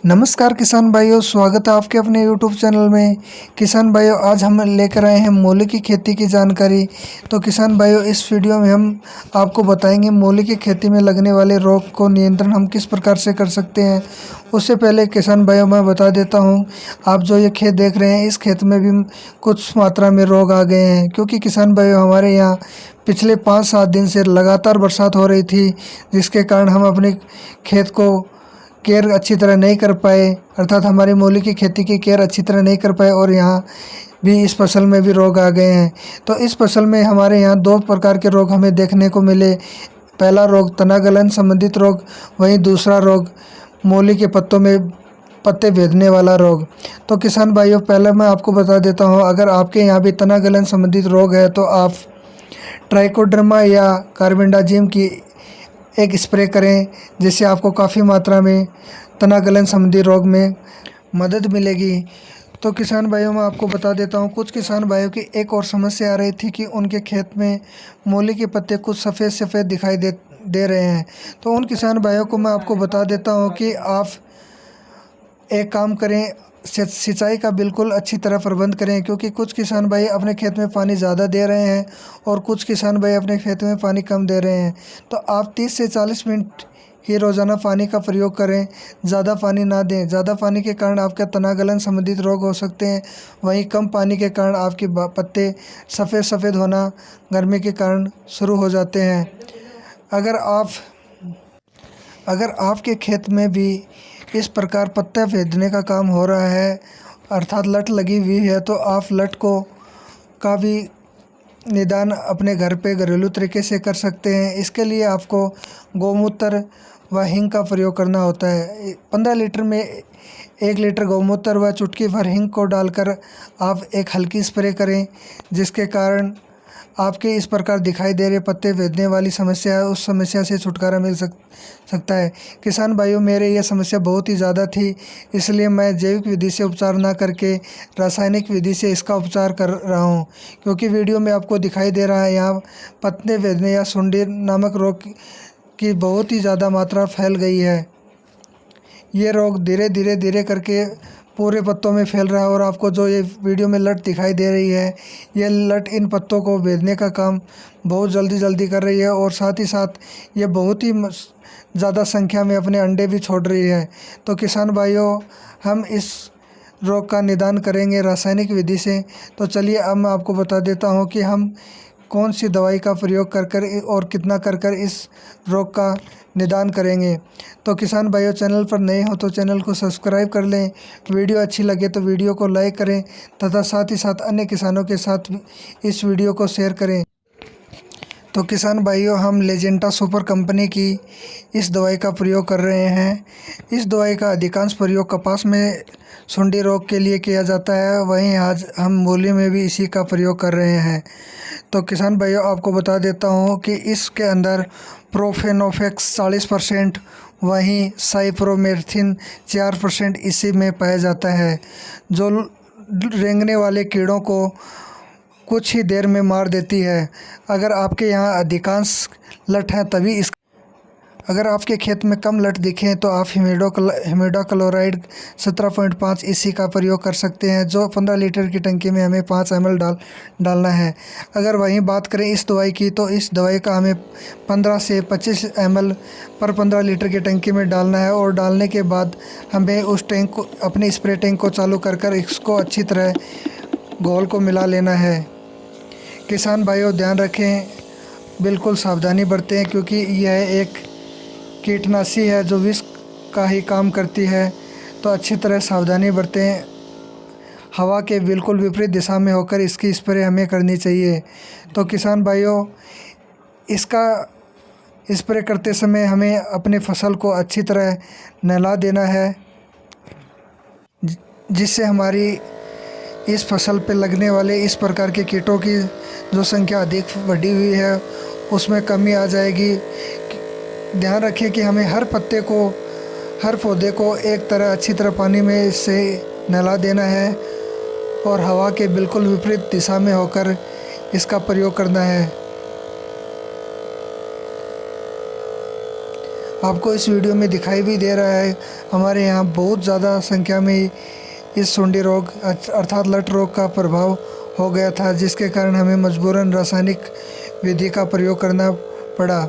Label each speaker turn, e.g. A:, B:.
A: नमस्कार किसान भाइयों, स्वागत है आपके अपने यूट्यूब चैनल में। किसान भाइयों, आज हम लेकर आए हैं मूली की खेती की जानकारी। तो किसान भाइयों, इस वीडियो में हम आपको बताएंगे मूली की खेती में लगने वाले रोग को नियंत्रण हम किस प्रकार से कर सकते हैं। उससे पहले किसान भाइयों मैं बता देता हूं, आप जो ये खेत देख रहे हैं, इस खेत में भी कुछ मात्रा में रोग आ गए हैं, क्योंकि किसान भाइयों हमारे यहाँ पिछले 5-7 दिन से लगातार बरसात हो रही थी, जिसके कारण हम अपने खेत को केयर अच्छी तरह नहीं कर पाए, अर्थात हमारी मूली की खेती की केयर अच्छी तरह नहीं कर पाए और यहाँ भी इस फसल में भी रोग आ गए हैं। तो इस फसल में हमारे यहाँ 2 प्रकार के रोग हमें देखने को मिले। पहला रोग तना गलन संबंधित रोग, वहीं दूसरा रोग मूली के पत्तों में पत्ते भेदने वाला रोग। तो किसान भाइयों, पहले मैं आपको बता देता हूँ, अगर आपके यहाँ भी तना गलन संबंधित रोग है तो आप ट्राइकोडर्मा या कार्बेंडाजिम की एक स्प्रे करें, जिससे आपको काफ़ी मात्रा में तना गलन संबंधी रोग में मदद मिलेगी। तो किसान भाइयों मैं आपको बता देता हूँ, कुछ किसान भाइयों की एक और समस्या आ रही थी कि उनके खेत में मूली के पत्ते कुछ सफ़ेद सफ़ेद दिखाई दे रहे हैं। तो उन किसान भाइयों को मैं आपको बता देता हूँ कि आप एक काम करें, सिंचाई का बिल्कुल अच्छी तरह प्रबंध करें, क्योंकि कुछ किसान भाई अपने खेत में पानी ज़्यादा दे रहे हैं और कुछ किसान भाई अपने खेत में पानी कम दे रहे हैं। तो आप 30 से 40 मिनट ही रोज़ाना पानी का प्रयोग करें, ज़्यादा पानी ना दें। ज़्यादा पानी के कारण आपका तना गलन संबंधित रोग हो सकते हैं, वहीं कम पानी के कारण आपके पत्ते सफ़ेद सफ़ेद होना गर्मी के कारण शुरू हो जाते हैं। अगर आपके खेत में भी इस प्रकार पत्ते भेदने का काम हो रहा है, अर्थात लट लगी हुई है, तो आप लट को का भी निदान अपने घर पे घरेलू तरीके से कर सकते हैं। इसके लिए आपको गौमूत्र व हींग का प्रयोग करना होता है। 15 लीटर में 1 लीटर गौमूत्र व चुटकी भर हींग को डालकर आप एक हल्की स्प्रे करें, जिसके कारण आपके इस प्रकार दिखाई दे रहे पत्ते भेदने वाली समस्या है, उस समस्या से छुटकारा मिल सकता है। किसान भाइयों, मेरे ये समस्या बहुत ही ज़्यादा थी, इसलिए मैं जैविक विधि से उपचार ना करके रासायनिक विधि से इसका उपचार कर रहा हूँ। क्योंकि वीडियो में आपको दिखाई दे रहा है, यहाँ पत्ते भेदने या सुंडी नामक रोग की बहुत ही ज़्यादा मात्रा फैल गई है। ये रोग धीरे धीरे करके पूरे पत्तों में फैल रहा है और आपको जो ये वीडियो में लट दिखाई दे रही है, ये लट इन पत्तों को भेदने का काम बहुत जल्दी कर रही है और साथ ही साथ ये बहुत ही ज़्यादा संख्या में अपने अंडे भी छोड़ रही है। तो किसान भाइयों, हम इस रोग का निदान करेंगे रासायनिक विधि से। तो चलिए अब मैं आपको बता देता हूँ कि हम कौन सी दवाई का प्रयोग कर और कितना कर इस रोग का निदान करेंगे। तो किसान भाइयों, चैनल पर नए हो तो चैनल को सब्सक्राइब कर लें, वीडियो अच्छी लगे तो वीडियो को लाइक करें तथा साथ ही साथ अन्य किसानों के साथ इस वीडियो को शेयर करें। तो किसान भाइयों, हम लेजेंटा सुपर कंपनी की इस दवाई का प्रयोग कर रहे हैं। इस दवाई का अधिकांश प्रयोग कपास में सुंडी रोग के लिए किया जाता है, वहीं आज हम मूली में भी इसी का प्रयोग कर रहे हैं। तो किसान भाइयों, आपको बता देता हूँ कि इसके अंदर प्रोफेनोफेक्स 40%, वहीं साइप्रोमेथ्रिन 4% इसी में पाया जाता है, जो रेंगने वाले कीड़ों को कुछ ही देर में मार देती है। अगर आपके यहाँ अधिकांश लट हैं तभी अगर आपके खेत में कम लट दिखें तो आप हिमिडाक्लोराइड 17.5 इसी का प्रयोग कर सकते हैं, जो 15 लीटर की टंकी में हमें 5 ml डालना है। अगर वहीं बात करें इस दवाई की, तो इस दवाई का हमें 15 से 25 ml पर 15 लीटर की टंकी में डालना है और डालने के बाद हमें उस टैंक को, अपने स्प्रे टैंक को चालू कर इसको अच्छी तरह घोल को मिला लेना है। किसान भाइयों, ध्यान रखें, बिल्कुल सावधानी बरतें, क्योंकि यह एक कीटनाशी है जो विष का ही काम करती है। तो अच्छी तरह सावधानी बरतें, हवा के बिल्कुल विपरीत दिशा में होकर इसकी स्प्रे हमें करनी चाहिए। तो किसान भाइयों, इसका स्प्रे करते समय हमें अपने फसल को अच्छी तरह नहला देना है, जिससे हमारी इस फसल पे लगने वाले इस प्रकार के कीटों की जो संख्या अधिक बढ़ी हुई है उसमें कमी आ जाएगी। ध्यान रखें कि हमें हर पौधे को एक तरह अच्छी तरह पानी में से नहला देना है और हवा के बिल्कुल विपरीत दिशा में होकर इसका प्रयोग करना है। आपको इस वीडियो में दिखाई भी दे रहा है। हमारे यहाँ बहुत ज़्यादा संख्या में इस सुंडी रोग अर्थात लट रोग का प्रभाव हो गया था, जिसके कारण हमें मजबूरन रासायनिक विधि का प्रयोग करना पड़ा।